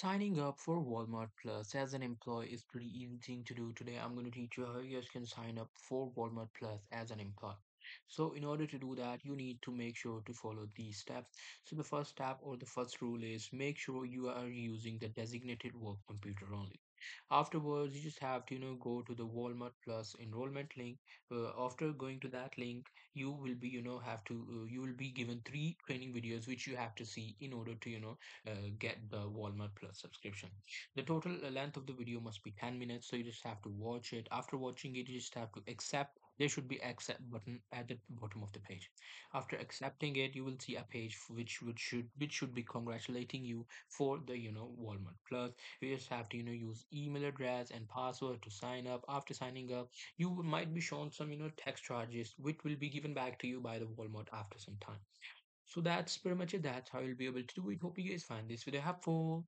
Signing up for Walmart Plus as an employee is pretty easy thing to do. Today I'm going to teach you how you guys can sign up for Walmart Plus as an employee. So in order to do that, you need to make sure to follow these steps. So the first step or the first rule is make sure you are using the designated work computer only. Afterwards, you just have to, go to the Walmart Plus enrollment link. After going to that link, you will be, you will be given three training videos which you have to see in order to, get the Walmart Plus subscription. The total length of the video must be 10 minutes, so you just have to watch it. After watching it, you just have to accept. There should be accept button at the bottom of the page. After accepting it, you will see a page which should be congratulating you for the Walmart Plus. You just have to use email address and password to sign up. After signing up, you might be shown some tax charges which will be given back to you by the Walmart after some time. So that's pretty much it. That's how you'll be able to do it. Hope you guys find this video helpful.